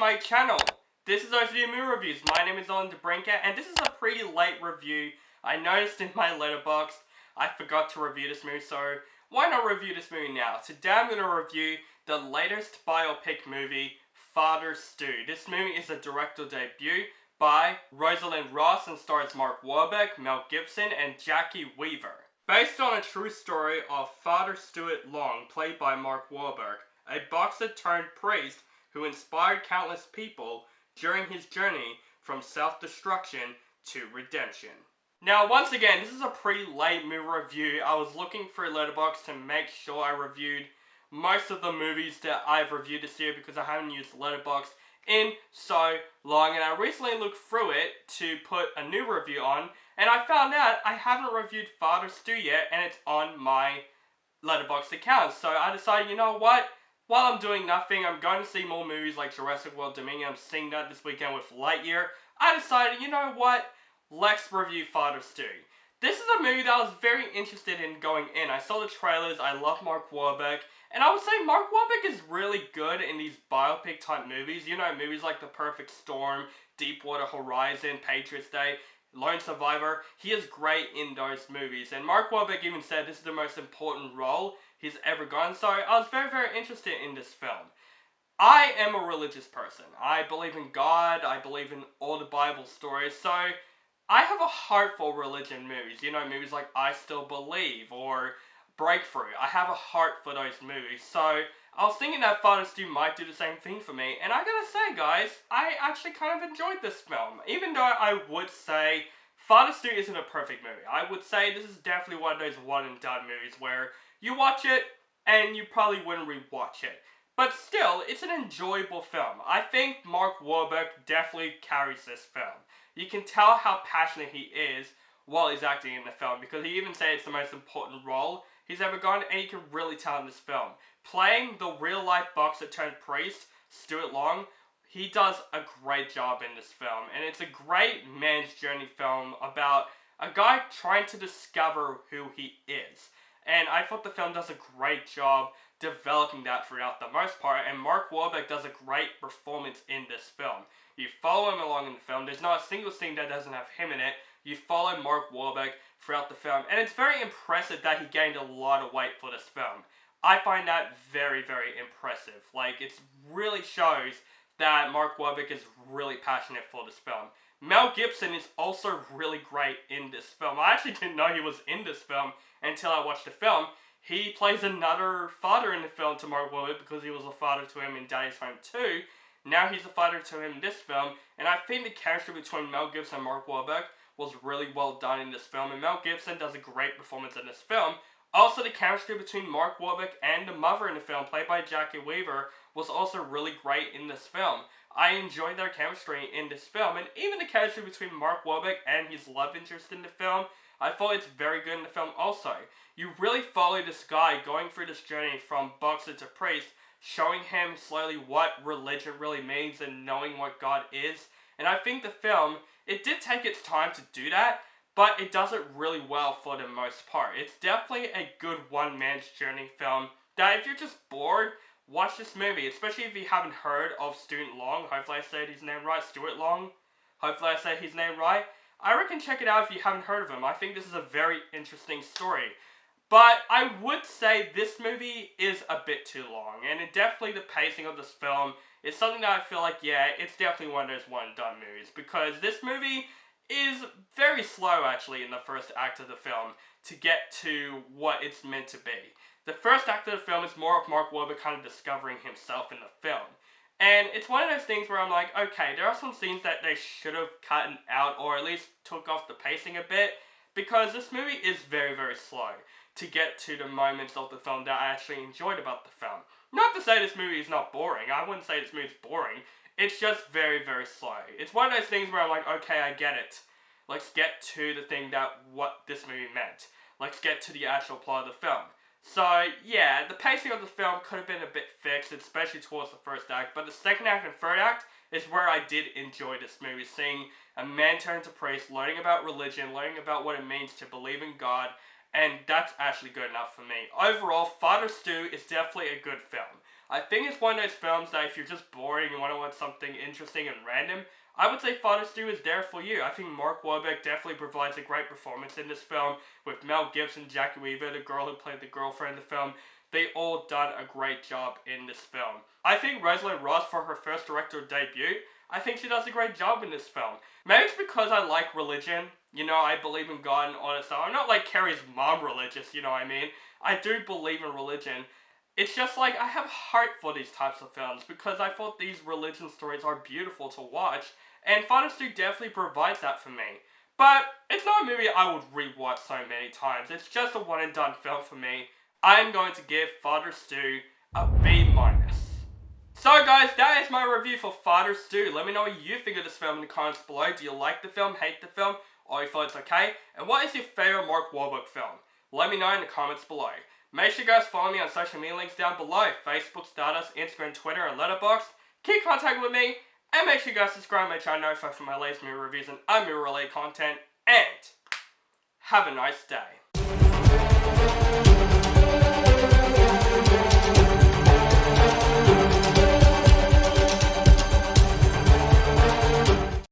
my channel. This is OCD Movie Reviews. My name is Rosalind, and this is a pretty late review. I noticed in my Letterboxd I forgot to review this movie, so why not review this movie now? Today I'm going to review the latest biopic movie, Father Stu. This movie is a directorial debut by Rosalind and stars Mark Wahlberg, Mel Gibson, and Jacki Weaver. Based on a true story of Father Stuart Long, played by Mark Wahlberg, a boxer turned priest who inspired countless people during his journey from self-destruction to redemption. Now, once again, this is a pretty late movie review. I was looking for Letterboxd to make sure I reviewed most of the movies that I've reviewed this year because I haven't used Letterboxd in so long, and I recently looked through it to put a new review on, and I found out I haven't reviewed Father Stu yet, and it's on my Letterboxd account. So I decided, you know what? While I'm doing nothing, I'm going to see more movies like Jurassic World Dominion. I'm seeing that this weekend with Lightyear. I decided, you know what? Let's review Father Stu. This is a movie that I was very interested in going in. I saw the trailers. I love Mark Wahlberg. And I would say Mark Wahlberg is really good in these biopic type movies. You know, movies like The Perfect Storm, Deepwater Horizon, Patriots Day, Lone Survivor. He is great in those movies. And Mark Wahlberg even said this is the most important role he's ever gone. So I was very, very interested in this film. I am a religious person. I believe in God. I believe in all the Bible stories. So I have a heart for religion movies. You know, movies like I Still Believe or Breakthrough. I have a heart for those movies. So I was thinking that Father Stu might do the same thing for me. And I gotta say, guys, I actually kind of enjoyed this film. Even though I would say Father Stu isn't a perfect movie. I would say this is definitely one of those one and done movies where you watch it and you probably wouldn't rewatch it. But still, it's an enjoyable film. I think Mark Wahlberg definitely carries this film. You can tell how passionate he is while he's acting in the film, because he even said it's the most important role he's ever gone, and you can really tell in this film. Playing the real-life boxer turned priest, Stuart Long, he does a great job in this film, and it's a great man's journey film about a guy trying to discover who he is. And I thought the film does a great job developing that throughout the most part, and Mark Wahlberg does a great performance in this film. You follow him along in the film. There's not a single scene that doesn't have him in it. You follow Mark Wahlberg throughout the film, and it's very impressive that he gained a lot of weight for this film. I find that very, very impressive. Like, it really shows that Mark Wahlberg is really passionate for this film. Mel Gibson is also really great in this film. I actually didn't know he was in this film until I watched the film. He plays another father in the film to Mark Wahlberg because he was a father to him in Daddy's Home 2. Now he's a father to him in this film, and I think the chemistry between Mel Gibson and Mark Wahlberg was really well done in this film, and Mel Gibson does a great performance in this film. Also, the chemistry between Mark Wahlberg and the mother in the film, played by Jacki Weaver, was also really great in this film. I enjoyed their chemistry in this film, and even the chemistry between Mark Wahlberg and his love interest in the film, I thought it's very good in the film also. You really follow this guy going through this journey from boxer to priest, showing him slowly what religion really means and knowing what God is. And I think the film, it did take its time to do that, but it does it really well for the most part. It's definitely a good one-man's journey film that if you're just bored, watch this movie, especially if you haven't heard of Stuart Long. Hopefully I said his name right, Stuart Long. Hopefully I said his name right. I reckon check it out if you haven't heard of him. I think this is a very interesting story. But I would say this movie is a bit too long, and it definitely, the pacing of this film is something that I feel like, yeah, it's definitely one of those one-and-done movies, because this movie is very slow, actually, in the first act of the film to get to what it's meant to be. The first act of the film is more of Mark Wahlberg kind of discovering himself in the film. And it's one of those things where I'm like, okay, there are some scenes that they should have cut out, or at least took off the pacing a bit, because this movie is very, very slow to get to the moments of the film that I actually enjoyed about the film. Not to say this movie is not boring. I wouldn't say this movie is boring. It's just very, very slow. It's one of those things where I'm like, okay, I get it. Let's get to the thing that what this movie meant. Let's get to the actual plot of the film. So, yeah, the pacing of the film could have been a bit fixed, especially towards the first act, but the second act and third act is where I did enjoy this movie, seeing a man turn to priest, learning about religion, learning about what it means to believe in God, and that's actually good enough for me. Overall, Father Stu is definitely a good film. I think it's one of those films that if you're just bored and you want to watch something interesting and random, I would say Father Stu is there for you. I think Mark Wahlberg definitely provides a great performance in this film, with Mel Gibson, Jacki, the girl who played the girlfriend in the film. They all done a great job in this film. I think Rosalind, for her first director debut, I think she does a great job in this film. Maybe it's because I like religion. You know, I believe in God and all that stuff. I'm not like Carrie's mom religious, you know what I mean? I do believe in religion. It's just like, I have heart for these types of films because I thought these religion stories are beautiful to watch, and Father Stu definitely provides that for me. But it's not a movie I would rewatch so many times. It's just a one and done film for me. I'm going to give Father Stu a B-. So guys, that is my review for Father Stu. Let me know what you think of this film in the comments below. Do you like the film, hate the film, or you thought it's okay? And what is your favorite Mark Wahlberg film? Let me know in the comments below. Make sure you guys follow me on social media links down below. Facebook, Stardust, Instagram, Twitter, and Letterboxd. Keep contact with me. And make sure you guys subscribe to my channel for my latest movie reviews and other movie related content. And have a nice day.